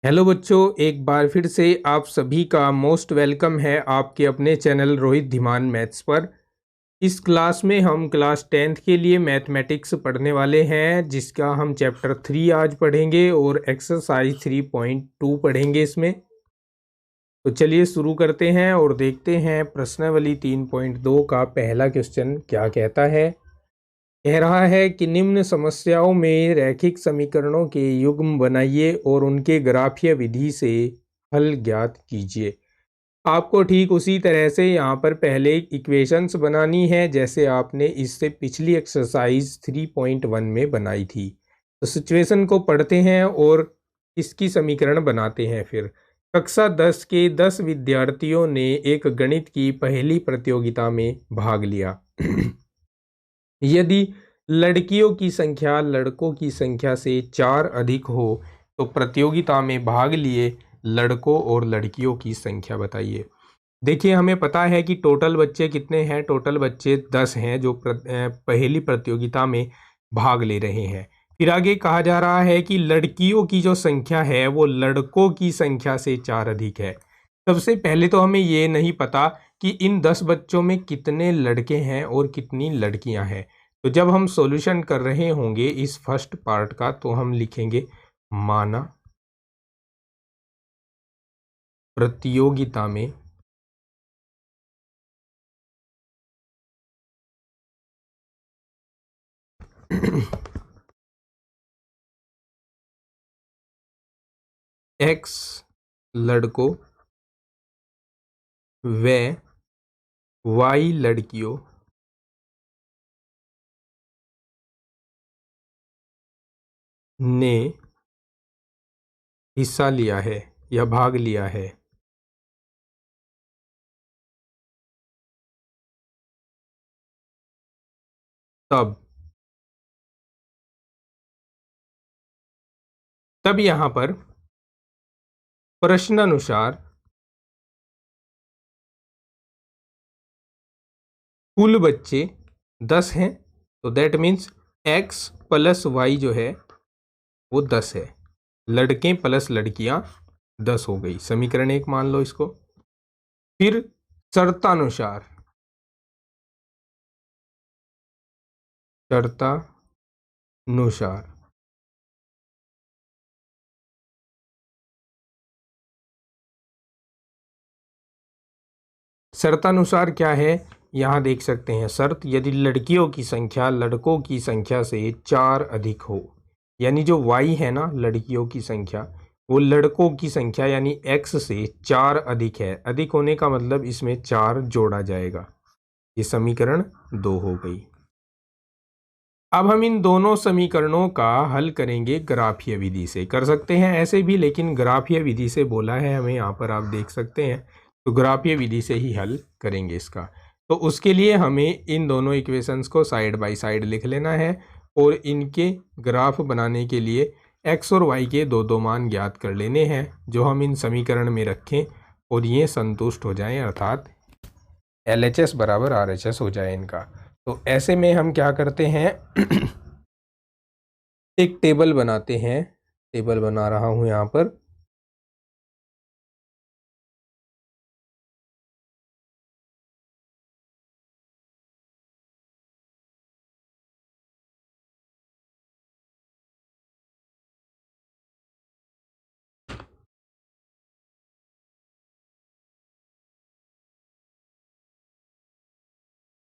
Hello बच्चों, एक बार फिर से आप सभी का मोस्ट वेलकम है आपके अपने चैनल रोहित धीमान मैथ्स पर। इस क्लास में हम क्लास 10th के लिए मैथमेटिक्स पढ़ने वाले हैं, जिसका हम चैप्टर 3 आज पढ़ेंगे और एक्सरसाइज 3.2 पढ़ेंगे इसमें। तो चलिए शुरू करते हैं और देखते हैं प्रश्नावली 3.2 का पहला क्वेश्चन क्या कहता है। कह रहा है कि निम्न समस्याओं में रैखिक समीकरणों के युग्म बनाइए और उनके ग्राफीय विधि से हल ज्ञात कीजिए। आपको ठीक उसी तरह से यहाँ पर पहले इक्वेशंस बनानी है जैसे आपने इससे पिछली एक्सरसाइज 3.1 में बनाई थी। तो सिचुएशन को पढ़ते हैं और इसकी समीकरण बनाते हैं। फिर कक्षा 10 के 10 विद्यार्थियों ने एक गणित की पहली प्रतियोगिता में भाग लिया। यदि लड़कियों की संख्या लड़कों की संख्या से 4 अधिक हो तो प्रतियोगिता में भाग लिए लड़कों और लड़कियों की संख्या बताइए। देखिए, हमें पता है कि टोटल बच्चे कितने हैं। टोटल बच्चे 10 हैं जो पहली प्रतियोगिता में भाग ले रहे हैं। फिर आगे कहा जा रहा है कि लड़कियों की जो संख्या है वो लड़कों की संख्या से 4 अधिक है। सबसे पहले तो हमें ये नहीं पता कि इन 10 बच्चों में कितने लड़के हैं और कितनी लड़कियां हैं। तो जब हम सॉल्यूशन कर रहे होंगे इस फर्स्ट पार्ट का तो हम लिखेंगे माना प्रतियोगिता में x लड़कों व y लड़कियों ने हिस्सा लिया है या भाग लिया है। तब यहां पर प्रश्नानुसार कुल बच्चे 10 हैं। तो that means x plus y जो है वो 10 है। लड़के प्लस लड़कियां 10 हो गई। समीकरण 1 मान लो इसको। फिर शर्तानुसार शर्तानुसार क्या है, यहाँ देख सकते हैं। शर्त यदि लड़कियों की संख्या लड़कों की संख्या से 4 अधिक हो, यानी जो y है ना लड़कियों की संख्या वो लड़कों की संख्या यानी x से 4 अधिक है। अधिक होने का मतलब इसमें 4 जोड़ा जाएगा। ये समीकरण 2 हो गई। अब हम इन दोनों समीकरणों का हल करेंगे ग्राफीय विधि से। कर सकते हैं ऐसे भी, लेकिन ग्राफीय विधि से बोला है हमें, यहाँ पर आप देख सकते हैं। तो ग्राफीय विधि से ही हल करेंगे इसका। तो उसके लिए हमें इन दोनों इक्वेशंस को साइड बाय साइड लिख लेना है और इनके ग्राफ बनाने के लिए x और y के दो मान ज्ञात कर लेने हैं जो हम इन समीकरण में रखें और ये संतुष्ट हो जाएं, अर्थात LHS बराबर RHS हो जाए इनका। तो ऐसे में हम क्या करते हैं एक टेबल बनाते हैं। टेबल बना रहा हूं यहां पर।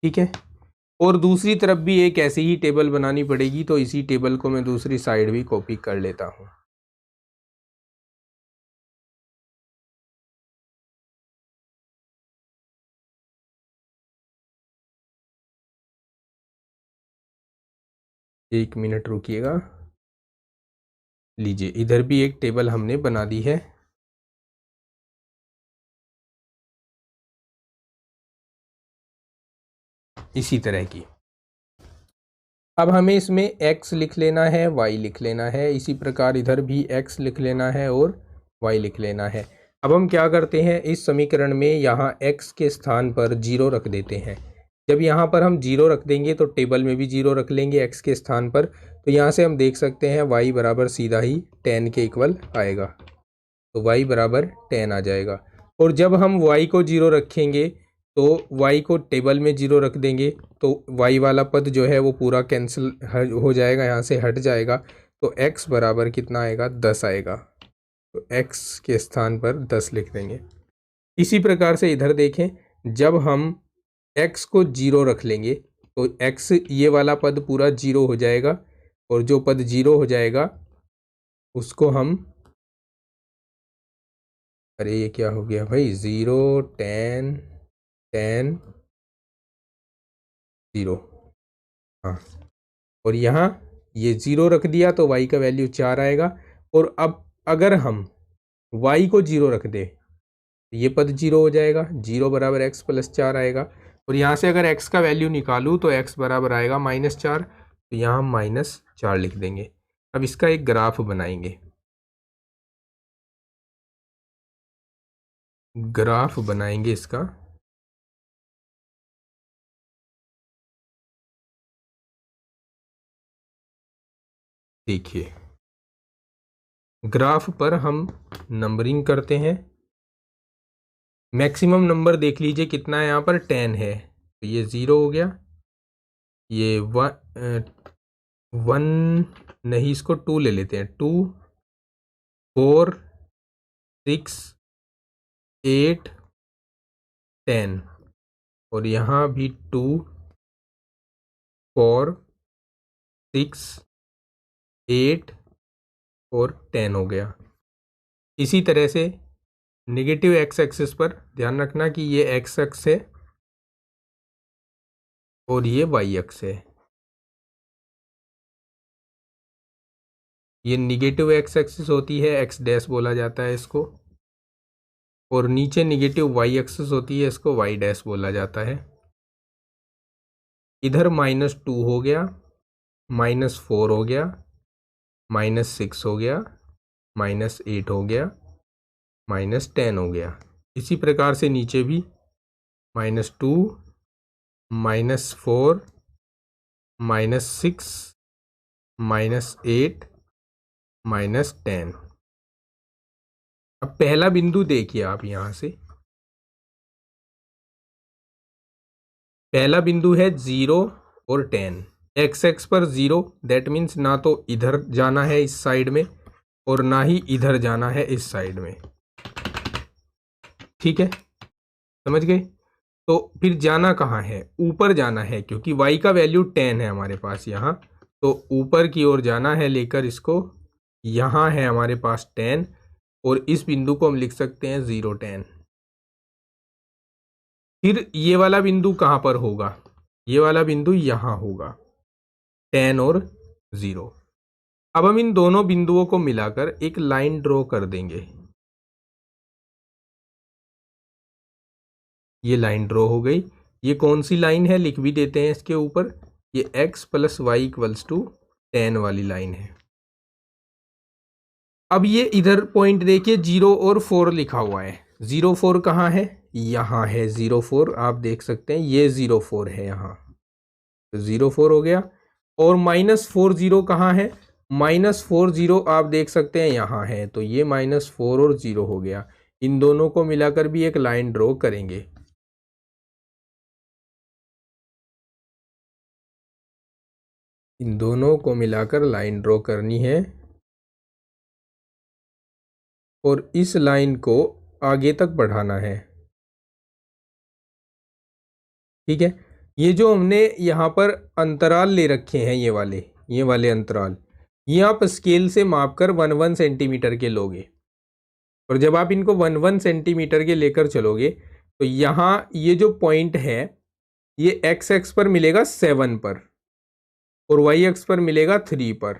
ठीक है, और दूसरी तरफ भी एक ऐसी ही टेबल बनानी पड़ेगी। तो इसी टेबल को मैं दूसरी साइड भी कॉपी कर लेता हूं। एक मिनट रुकिएगा। लीजिए, इधर भी एक टेबल हमने बना दी है। इसी तरह की। अब हमें इसमें x लिख लेना है, y लिख लेना है। इसी प्रकार इधर भी x लिख लेना है और y लिख लेना है। अब हम क्या करते हैं, इस समीकरण में यहाँ x के स्थान पर 0 रख देते हैं। जब यहाँ पर हम 0 रख देंगे तो टेबल में भी 0 रख लेंगे x के स्थान पर। तो यहाँ से हम देख सकते हैं y बराबर सीधा ही 10 के इक्वल आएगा। तो y बराबर 10 आ जाएगा। और जब हम y को 0 रखेंगे तो y को टेबल में 0 रख देंगे तो y वाला पद जो है वो पूरा कैंसिल हो जाएगा, यहाँ से हट जाएगा। तो x बराबर कितना आएगा, 10 आएगा। तो x के स्थान पर 10 लिख देंगे। इसी प्रकार से इधर देखें, जब हम x को 0 रख लेंगे तो x ये वाला पद पूरा 0 हो जाएगा, और जो पद 0 हो जाएगा उसको हम, अरे ये क्या हो गया भाई, 0 10 10 0, हाँ। और यहाँ ये 0 रख दिया तो y का वैल्यू 4 आएगा। और अब अगर हम y को 0 रख दे तो ये पद 0 हो जाएगा, 0 बराबर x प्लस 4 आएगा। और यहाँ से अगर x का वैल्यू निकालूँ तो x बराबर आएगा -4, तो यहाँ हम -4 लिख देंगे। अब इसका एक ग्राफ बनाएंगे, ग्राफ बनाएंगे इसका। देखिए ग्राफ पर हम नंबरिंग करते हैं। मैक्सिमम नंबर देख लीजिए कितना है, यहाँ पर 10 है, तो ये 0 हो गया। ये 1 नहीं, इसको 2 ले लेते हैं, 2 4 6 8 10, और यहाँ भी 2 4 6 8 और 10 हो गया। इसी तरह से नेगेटिव एक्स एक्सिस पर ध्यान रखना कि ये एक्स अक्स है और ये वाई अक्स है। ये नेगेटिव एक्स एक्सिस होती है, एक्स डैश बोला जाता है इसको, और नीचे नेगेटिव वाई एक्सिस होती है, इसको वाई डैश बोला जाता है। इधर -2 हो गया, -4 हो गया, -6 हो गया, -8 हो गया, -10 हो गया। इसी प्रकार से नीचे भी -2 -4 -6 -8 -10। अब पहला बिंदु देखिए आप, यहां से पहला बिंदु है 0 और 10। एक्स एक्स पर 0, दैट मीन्स ना तो इधर जाना है इस साइड में और ना ही इधर जाना है इस साइड में, ठीक है, समझ गए। तो फिर जाना कहाँ है, ऊपर जाना है, क्योंकि y का वैल्यू 10 है हमारे पास यहाँ, तो ऊपर की ओर जाना है लेकर इसको। यहाँ है हमारे पास 10, और इस बिंदु को हम लिख सकते हैं 0 10। फिर ये वाला बिंदु कहाँ पर होगा, ये वाला बिंदु यहाँ होगा, 10 और 0। अब हम इन दोनों बिंदुओं को मिलाकर एक लाइन ड्रॉ कर देंगे। ये लाइन ड्रॉ हो गई। ये कौन सी लाइन है, लिख भी देते हैं इसके ऊपर, ये x + y = 10 वाली लाइन है। अब ये इधर पॉइंट देखिए 0 और 4 लिखा हुआ है। 0 4 कहाँ है, यहाँ है 0 4, आप देख सकते हैं ये 0 4 है यहाँ, तो 0 4 हो गया। और -4 0 कहाँ है, -4 0 आप देख सकते हैं यहाँ है, तो ये -4 और 0 हो गया। इन दोनों को मिलाकर भी एक लाइन ड्रॉ करेंगे। इन दोनों को मिलाकर लाइन ड्रॉ करनी है, और इस लाइन को आगे तक बढ़ाना है, ठीक है। ये जो हमने यहाँ पर अंतराल ले रखे हैं, ये वाले अंतराल, ये आप स्केल से मापकर 1 सेंटीमीटर के लोगे, और जब आप इनको 1 सेंटीमीटर के लेकर चलोगे तो यहाँ ये जो पॉइंट है ये एक्स एक्स पर मिलेगा 7 पर, और वाई एक्स पर मिलेगा 3 पर,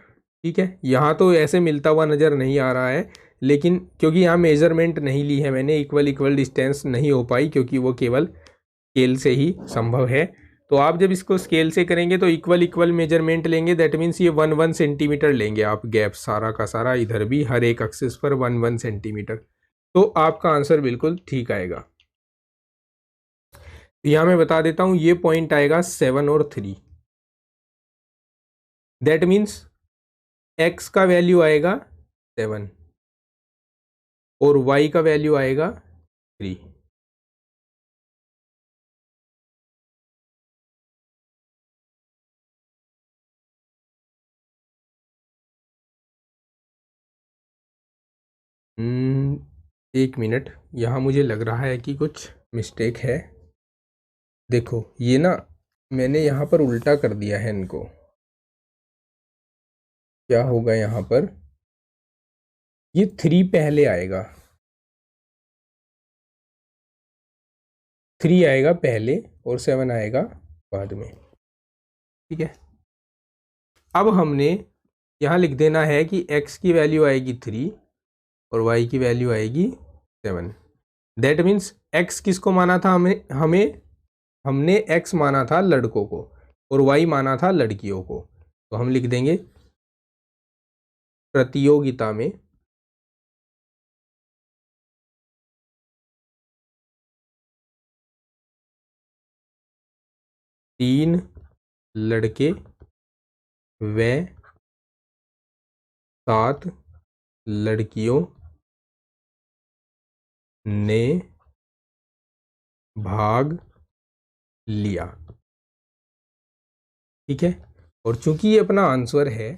ठीक है। यहाँ तो ऐसे मिलता हुआ नज़र नहीं आ रहा है, लेकिन क्योंकि यहाँ मेजरमेंट नहीं ली है मैंने, इक्वल डिस्टेंस नहीं हो पाई, क्योंकि वो केवल स्केल से ही संभव है। तो आप जब इसको स्केल से करेंगे तो इक्वल मेजरमेंट लेंगे, दैट मीन्स ये 1 सेंटीमीटर लेंगे आप गैप, सारा का सारा, इधर भी हर एक एक्सिस पर 1 सेंटीमीटर, तो आपका आंसर बिल्कुल ठीक आएगा। यहाँ मैं बता देता हूँ, ये पॉइंट आएगा 7 और 3, दैट मीन्स x का वैल्यू आएगा 7, और y का वैल्यू आएगा 3। एक मिनट, यहाँ मुझे लग रहा है कि कुछ मिस्टेक है। देखो ये ना, मैंने यहाँ पर उल्टा कर दिया है इनको। क्या होगा यहाँ पर, ये 3 पहले आएगा, 3 आएगा पहले और 7 आएगा बाद में। ठीक है, अब हमने यहाँ लिख देना है कि x की वैल्यू आएगी 3 और y की वैल्यू आएगी 7। दैट मीन्स x किसको माना था हमने x माना था लड़कों को और y माना था लड़कियों को। तो हम लिख देंगे प्रतियोगिता में तीन लड़के व 7 लड़कियों ने भाग लिया। ठीक है, और चूंकि ये अपना आंसर है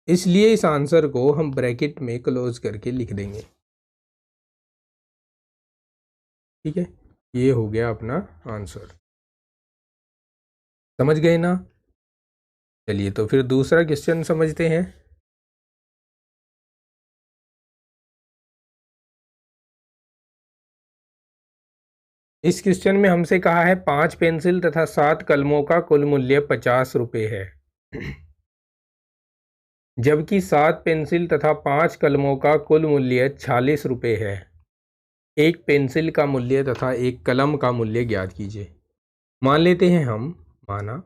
इसलिए इस आंसर को हम ब्रैकेट में क्लोज करके लिख देंगे। ठीक है, ये हो गया अपना आंसर। समझ गए ना? चलिए तो फिर दूसरा क्वेश्चन समझते हैं। इस क्वेश्चन में हमसे कहा है 5 पेंसिल तथा 7 कलमों का कुल मूल्य 50 रुपये है, जबकि 7 पेंसिल तथा 5 कलमों का कुल मूल्य 46 रुपये है। एक पेंसिल का मूल्य तथा एक कलम का मूल्य ज्ञात कीजिए। मान लेते हैं हम, माना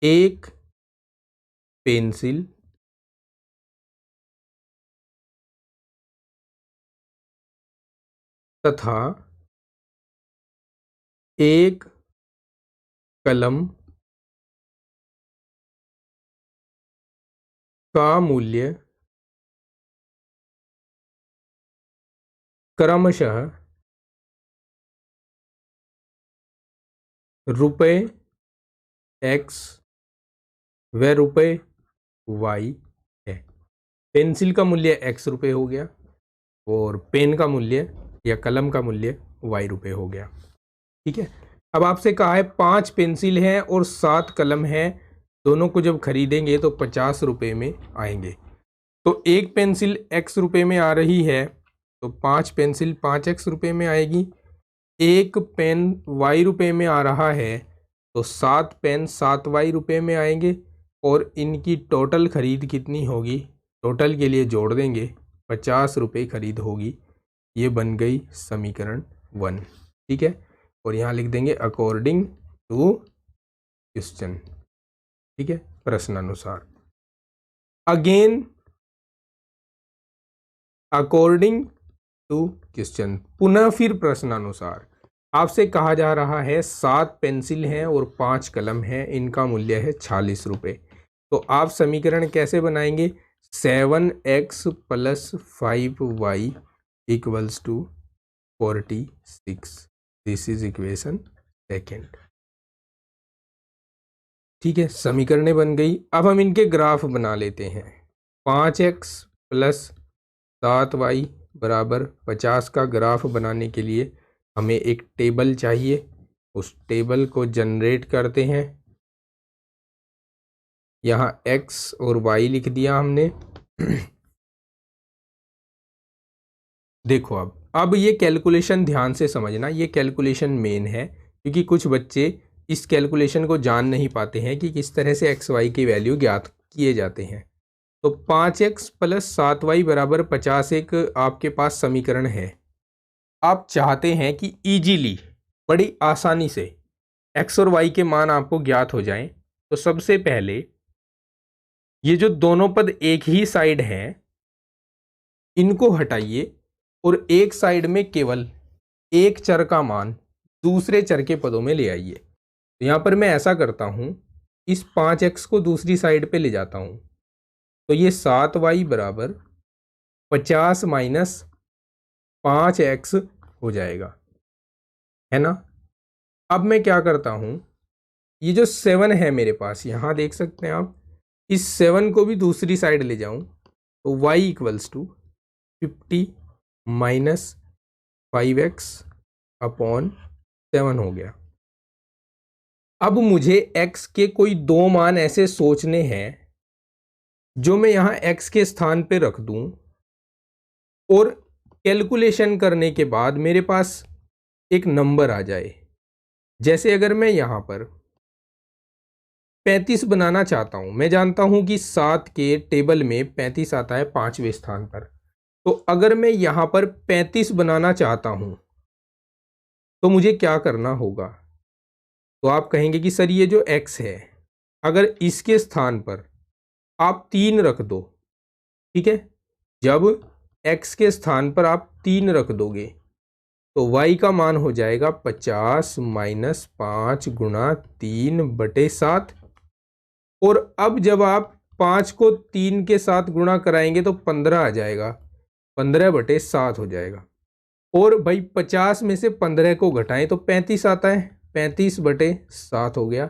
एक पेंसिल तथा एक कलम का मूल्य क्रमशः रुपये x व रुपये y है। पेंसिल का मूल्य x रुपये हो गया और पेन का मूल्य या कलम का मूल्य y रुपये हो गया। ठीक है, अब आपसे कहा है 5 पेंसिल हैं और 7 कलम हैं, दोनों को जब खरीदेंगे तो 50 रुपये में आएंगे। तो एक पेंसिल x रुपये में आ रही है तो 5 पेंसिल 5x रुपये में आएगी। एक पेन y रुपये में आ रहा है तो 7 पेन 7y रुपये में आएंगे और इनकी टोटल खरीद कितनी होगी, टोटल के लिए जोड़ देंगे, 50 रुपये खरीद होगी। ये बन गई समीकरण 1। ठीक है, और यहाँ लिख देंगे अकॉर्डिंग टू क्वेश्चन। ठीक है, प्रश्नानुसार। अगेन अकॉर्डिंग टू क्वेश्चन, पुनः फिर प्रश्नानुसार। आपसे कहा जा रहा है 7 पेंसिल हैं और 5 कलम हैं, इनका मूल्य है 46 रुपये। तो आप समीकरण कैसे बनाएंगे, 7x plus 5y equals to 46। This is equation second. ठीक है, समीकरणें बन गई। अब हम इनके ग्राफ बना लेते हैं। 5x प्लस 7y बराबर 50 का ग्राफ बनाने के लिए हमें एक टेबल चाहिए, उस टेबल को जनरेट करते हैं। यहाँ x और y लिख दिया हमने। देखो अब ये कैलकुलेशन ध्यान से समझना, ये कैलकुलेशन मेन है क्योंकि कुछ बच्चे इस कैलकुलेशन को जान नहीं पाते हैं कि किस तरह से एक्स वाई की वैल्यू ज्ञात किए जाते हैं। तो 5x प्लस 7y बराबर 50 एक आपके पास समीकरण है। आप चाहते हैं कि इजीली, बड़ी आसानी से x और y के मान आपको ज्ञात हो जाएं, तो सबसे पहले ये जो दोनों पद एक ही साइड हैं इनको हटाइए और एक साइड में केवल एक चर का मान दूसरे चर के पदों में ले आइए। तो यहाँ पर मैं ऐसा करता हूँ, इस 5x को दूसरी साइड पे ले जाता हूँ, तो ये 7y बराबर 50 माइनस 5x हो जाएगा, है ना। अब मैं क्या करता हूं, ये जो 7 है मेरे पास, यहां देख सकते हैं आप, इस 7 को भी दूसरी साइड ले जाऊं तो y equals to 50 minus 5x upon 7 हो गया। अब मुझे x के कोई दो मान ऐसे सोचने हैं जो मैं यहां x के स्थान पे रख दूं और कैलकुलेशन करने के बाद मेरे पास एक नंबर आ जाए। जैसे अगर मैं यहां पर 35 बनाना चाहता हूं, मैं जानता हूं कि 7 के टेबल में 35 आता है 5वें स्थान पर, तो अगर मैं यहां पर 35 बनाना चाहता हूं तो मुझे क्या करना होगा। तो आप कहेंगे कि सर ये जो x है, अगर इसके स्थान पर आप 3 रख दो, ठीक है, जब x के स्थान पर आप 3 रख दोगे तो y का मान हो जाएगा 50 माइनस 5 गुणा 3/7। और अब जब आप 5 को 3 के साथ गुणा कराएंगे तो 15 आ जाएगा, 15/7 हो जाएगा। और भाई 50 में से 15 को घटाएं तो 35 आता है, 35/7 हो गया,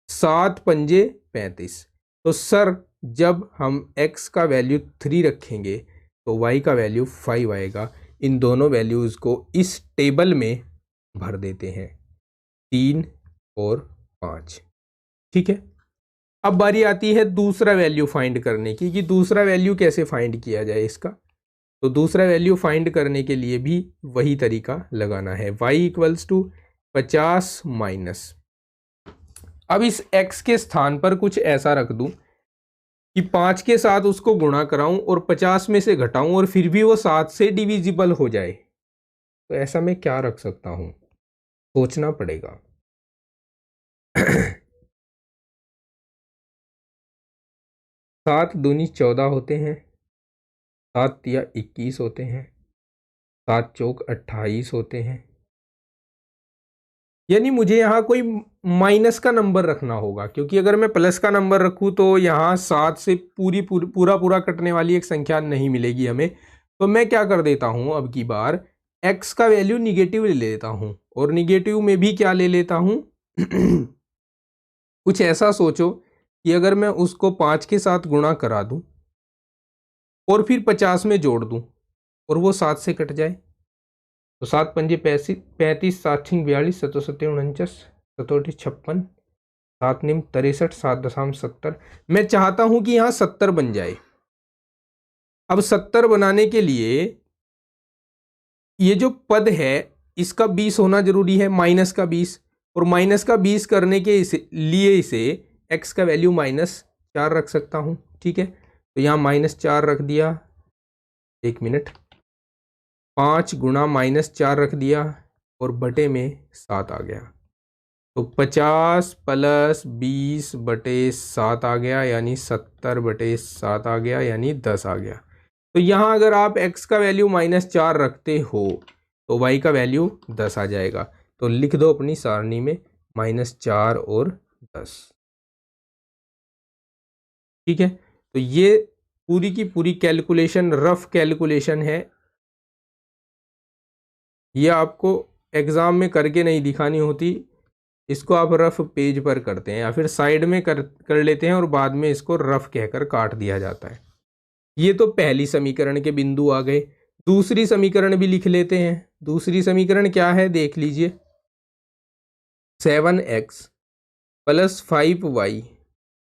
7 पंजे 35। तो सर जब हम x का वैल्यू 3 रखेंगे तो y का वैल्यू 5 आएगा। इन दोनों वैल्यूज़ को इस टेबल में भर देते हैं, 3 और 5, ठीक है। अब बारी आती है दूसरा वैल्यू फाइंड करने की कि दूसरा वैल्यू कैसे फाइंड किया जाए इसका। तो दूसरा वैल्यू फाइंड करने के लिए भी वही तरीका लगाना है, y इक्वल्स टू 50 माइनस, अब इस x के स्थान पर कुछ ऐसा रख दूं कि 5 के साथ उसको गुणा कराऊं और 50 में से घटाऊं और फिर भी वो 7 से डिविजिबल हो जाए। तो ऐसा मैं क्या रख सकता हूं, सोचना पड़ेगा। 7 दूनी 14 होते हैं, 7 तिया 21 होते हैं, 7 चौक 28 होते हैं, यानी मुझे यहाँ कोई माइनस का नंबर रखना होगा, क्योंकि अगर मैं प्लस का नंबर रखूँ तो यहाँ 7 से पूरा पूरा कटने वाली एक संख्या नहीं मिलेगी हमें। तो मैं क्या कर देता हूँ, अब की बार x का वैल्यू निगेटिव ले लेता हूँ, और निगेटिव में भी क्या ले लेता हूँ कुछ ऐसा सोचो कि अगर मैं उसको 5 के साथ गुणा करा दूँ और फिर 50 में जोड़ दूँ और वो 7 से कट जाए, तो 7 पंजे 35, 7 छिंग 42, 7 सत्ते 49, 7 56, 7 निम 63, 7.70। मैं चाहता हूं कि यहां 70 बन जाए। अब 70 बनाने के लिए ये जो पद है इसका 20 होना जरूरी है, माइनस का 20, और माइनस का 20 करने के लिए इसे x का वैल्यू -4 रख सकता हूं, ठीक है। तो यहाँ -4 रख दिया, 1 मिनट, 5 गुणा -4 रख दिया और बटे में 7 आ गया, तो 50 प्लस 20/7 आ गया, यानी 70/7 आ गया, यानी 10 आ गया। तो यहाँ अगर आप x का वैल्यू -4 रखते हो तो y का वैल्यू 10 आ जाएगा। तो लिख दो अपनी सारणी में -4 और 10, ठीक है। तो ये पूरी की पूरी कैलकुलेशन, रफ कैलकुलेशन है, ये आपको एग्ज़ाम में करके नहीं दिखानी होती, इसको आप रफ पेज पर करते हैं या फिर साइड में कर लेते हैं और बाद में इसको रफ कहकर काट दिया जाता है। ये तो पहली समीकरण के बिंदु आ गए। दूसरी समीकरण भी लिख लेते हैं। दूसरी समीकरण क्या है देख लीजिए, 7x plus 5y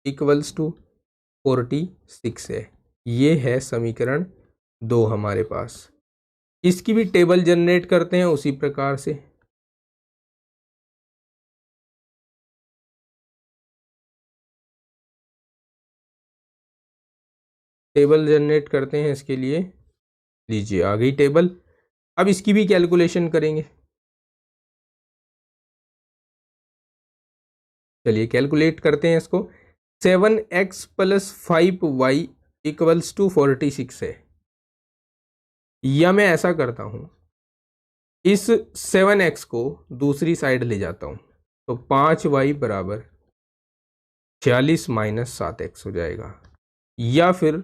equals to 46 है। ये है समीकरण 2 हमारे पास। इसकी भी टेबल जनरेट करते हैं उसी प्रकार से। टेबल जनरेट करते हैं इसके लिए, लीजिए आ गई टेबल। अब इसकी भी कैलकुलेशन करेंगे। चलिए कैलकुलेट करते हैं इसको। 7x plus 5y equals to 46 है, या मैं ऐसा करता हूं, इस 7x को दूसरी साइड ले जाता हूं तो 5y बराबर 46 माइनस 7x हो जाएगा। या फिर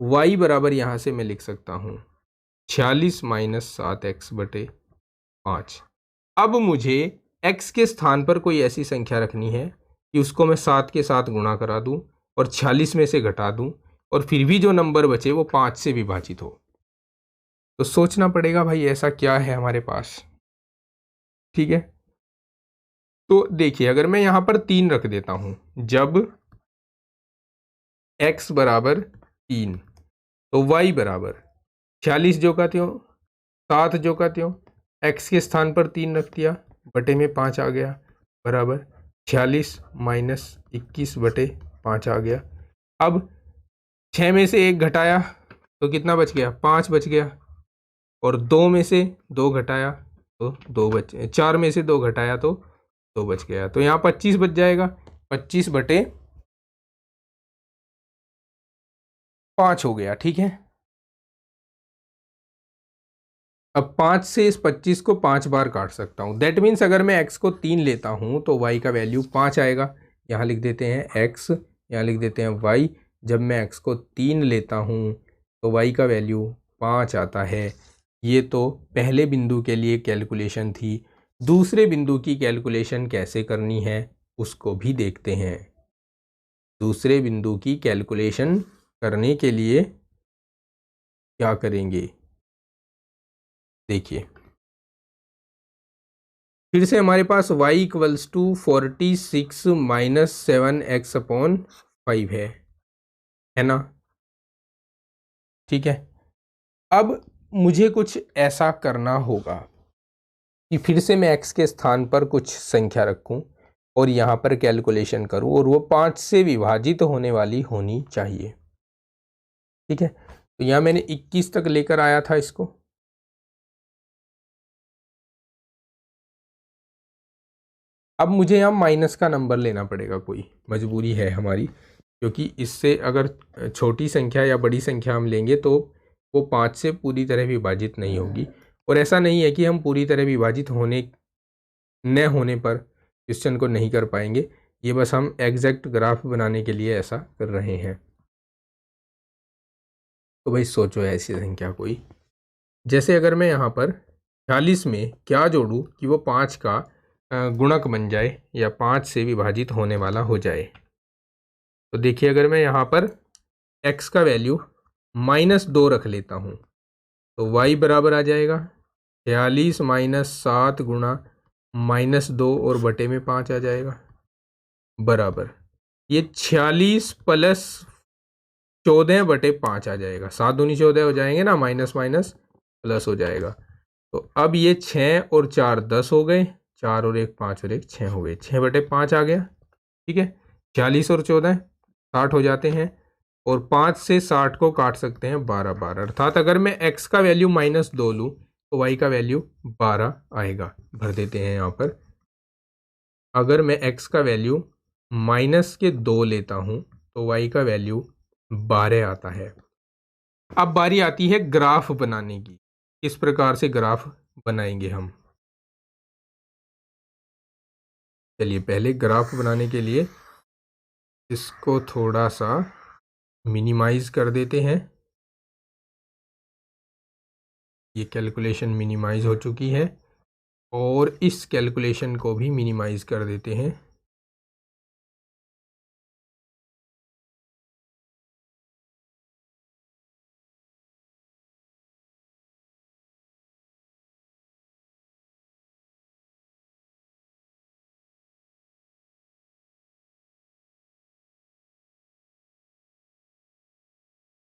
y बराबर यहाँ से मैं लिख सकता हूँ 46 माइनस 7x/5। अब मुझे x के स्थान पर कोई ऐसी संख्या रखनी है कि उसको मैं 7 के साथ गुणा करा दूं और 46 में से घटा दूं और फिर भी जो नंबर बचे वो 5 से विभाजित हो। तो सोचना पड़ेगा भाई ऐसा क्या है हमारे पास। ठीक है, तो देखिए अगर मैं यहाँ पर 3 रख देता हूँ, जब x बराबर 3 तो y बराबर 46 जो का त्यों 7 जो का त्यों x के स्थान पर 3 रख दिया, बटे में 5 आ गया, बराबर 46 माइनस 21/5 आ गया। अब 6 में से 1 घटाया तो कितना बच गया, 5 बच गया, और 2 में से 2 घटाया तो 2 बच, 4 में से 2 घटाया तो 2 बच गया, तो यहाँ 25 बच जाएगा। 25/5 हो गया। ठीक है, अब 5 से इस 25 को 5 बार काट सकता हूँ। दैट मीन्स अगर मैं x को 3 लेता हूँ तो y का वैल्यू 5 आएगा। यहाँ लिख देते हैं x, यहाँ लिख देते हैं y। जब मैं x को 3 लेता हूँ तो y का वैल्यू 5 आता है। ये तो पहले बिंदु के लिए कैलकुलेशन थी। दूसरे बिंदु की कैलकुलेशन कैसे करनी है उसको भी देखते हैं। दूसरे बिंदु की कैलकुलेशन करने के लिए क्या करेंगे, देखिए फिर से हमारे पास y equals to 46 minus 7x/5 है ना। ठीक है, अब मुझे कुछ ऐसा करना होगा कि फिर से मैं x के स्थान पर कुछ संख्या रखूं और यहाँ पर कैलकुलेशन करूं और वो 5 से विभाजित होने वाली होनी चाहिए। ठीक है, तो यहाँ मैंने 21 तक लेकर आया था इसको। अब मुझे यहाँ माइनस का नंबर लेना पड़ेगा, कोई मजबूरी है हमारी, क्योंकि इससे अगर छोटी संख्या या बड़ी संख्या हम लेंगे तो वो 5 से पूरी तरह विभाजित नहीं होगी। और ऐसा नहीं है कि हम पूरी तरह विभाजित होने न होने पर क्वेश्चन को नहीं कर पाएंगे, ये बस हम एग्जैक्ट ग्राफ बनाने के लिए ऐसा कर रहे हैं। तो भाई सोचो ऐसी संख्या कोई, जैसे अगर मैं यहाँ पर 46 में क्या जोड़ूँ कि वो 5 का गुणक बन जाए या 5 से विभाजित होने वाला हो जाए। तो देखिए अगर मैं यहाँ पर x का वैल्यू -2 रख लेता हूँ तो y बराबर आ जाएगा 46 माइनस 7 गुणा -2 और बटे में 5 आ जाएगा, बराबर ये 46 प्लस 14/5 आ जाएगा। 7 दूनी 14 हो जाएंगे ना, माइनस माइनस प्लस हो जाएगा। तो अब ये 6 और 4 10 हो गए, 4 और 1 5 और 1 6 हो गए, 6/5 आ गया। ठीक है, 46 और 14 60 हो जाते हैं और 5 से 60 को काट सकते हैं 12 बार, अर्थात अगर मैं x का वैल्यू -2 लूँ तो y का वैल्यू 12 आएगा। भर देते हैं यहाँ पर, अगर मैं x का वैल्यू -2 लेता हूँ तो y का वैल्यू 12 आता है। अब बारी आती है ग्राफ बनाने की। किस प्रकार से ग्राफ बनाएंगे हम, चलिए पहले ग्राफ बनाने के लिए इसको थोड़ा सा मिनिमाइज कर देते हैं। ये कैलकुलेशन मिनिमाइज हो चुकी है और इस कैलकुलेशन को भी मिनिमाइज कर देते हैं।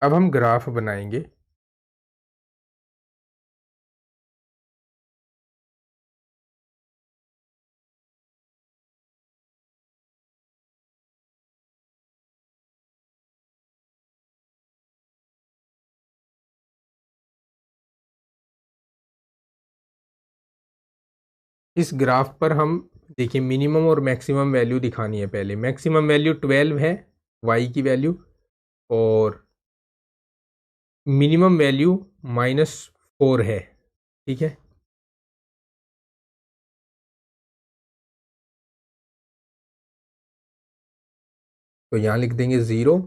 अब हम ग्राफ बनाएंगे। इस ग्राफ पर हम देखिए मिनिमम और मैक्सिमम वैल्यू दिखानी है। पहले मैक्सिमम वैल्यू 12 है y की वैल्यू, और मिनिमम वैल्यू -4 है। ठीक है, तो यहाँ लिख देंगे 0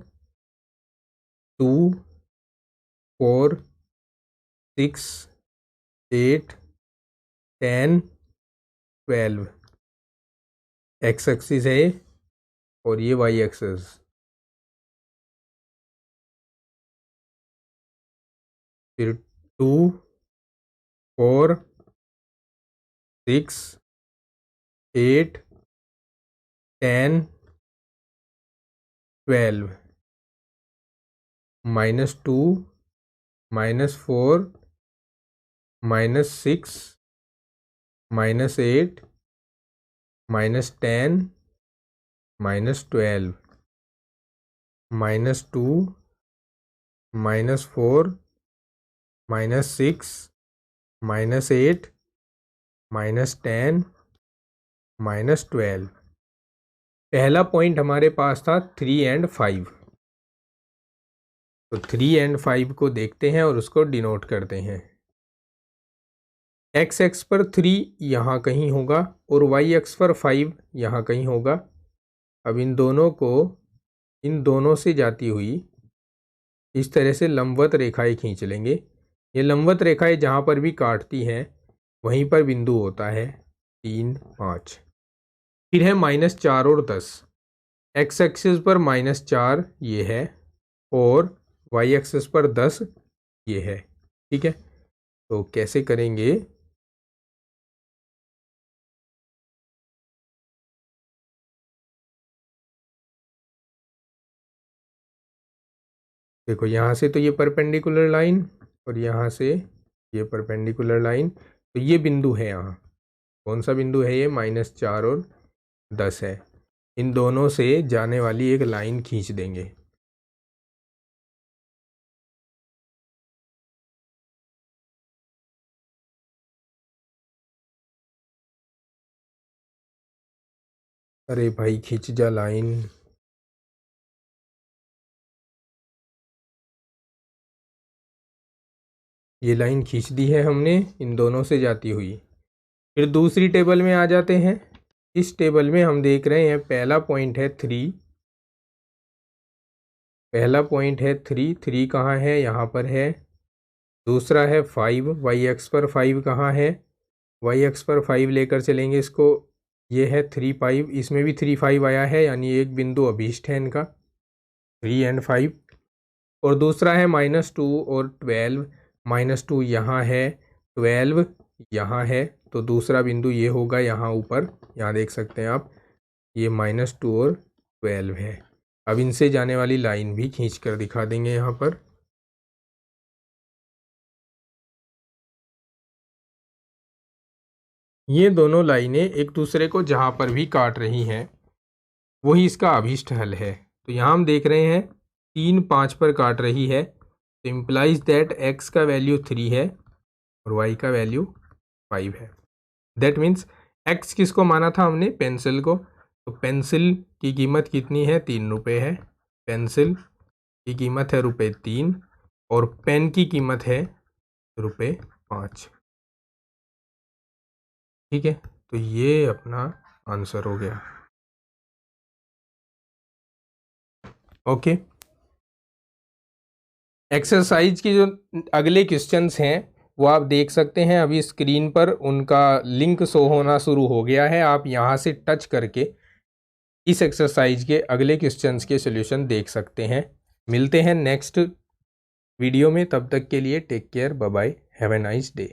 2 4 6 8 10 12 एक्स एक्सिस है और ये वाई एक्सिस। फिर 2 4 6 8 10 12 -2 -4 -6 -8 -10 -12 -2 -4 -6 -8 -10 -12। पहला पॉइंट हमारे पास था 3 और 5, तो 3 और 5 को देखते हैं और उसको डिनोट करते हैं। एक्स एक्स पर 3 यहाँ कहीं होगा और वाई एक्स पर 5 यहाँ कहीं होगा। अब इन दोनों को इन दोनों से जाती हुई इस तरह से लंबवत रेखाएं खींच लेंगे। ये लंबवत रेखाएं जहाँ पर भी काटती हैं वहीं पर बिंदु होता है 3 5। फिर है -4 और 10। एक्स एक्सिस पर -4 ये है और वाई एक्सिस पर 10 ये है। ठीक है, तो कैसे करेंगे? देखो यहाँ से तो ये परपेंडिकुलर लाइन और यहाँ से ये परपेंडिकुलर लाइन, तो ये बिंदु है यहाँ। कौन सा बिंदु है ये? -4 और 10 है। इन दोनों से जाने वाली एक लाइन खींच देंगे। अरे भाई खींच जा लाइन। ये लाइन खींच दी है हमने इन दोनों से जाती हुई। फिर दूसरी टेबल में आ जाते हैं। इस टेबल में हम देख रहे हैं पहला पॉइंट है 3। पहला पॉइंट है 3, 3 कहाँ है? यहाँ पर है। दूसरा है 5, वाई एक्स पर 5 कहाँ है? वाई एक्स पर 5 लेकर चलेंगे इसको। ये है 3 5, इसमें भी 3 5 आया है, यानी एक बिंदु अभीष्ट है इनका 3 और 5। और दूसरा है -2 और 12। -2 यहाँ है, 12 यहाँ है, तो दूसरा बिंदु ये होगा यहाँ ऊपर। यहाँ देख सकते हैं आप, ये -2 और 12 है। अब इनसे जाने वाली लाइन भी खींच कर दिखा देंगे यहाँ पर। ये दोनों लाइनें एक दूसरे को जहाँ पर भी काट रही हैं वही इसका अभीष्ट हल है। तो यहाँ हम देख रहे हैं 3 5 पर काट रही है, तो इम्प्लाइज दैट x का वैल्यू 3 है और y का वैल्यू 5 है। दैट मीन्स x किसको माना था हमने? पेंसिल को। तो पेंसिल की कीमत कितनी है? 3 रुपये है। पेंसिल की कीमत है ₹3 और पेन की कीमत है ₹5। ठीक है, तो ये अपना आंसर हो गया। ओके, एक्सरसाइज की जो अगले क्वेश्चंस हैं वो आप देख सकते हैं अभी स्क्रीन पर। उनका लिंक शो होना शुरू हो गया है। आप यहाँ से टच करके इस एक्सरसाइज के अगले क्वेश्चंस के सॉल्यूशन देख सकते हैं। मिलते हैं नेक्स्ट वीडियो में, तब तक के लिए take care, bye bye, have a nice day.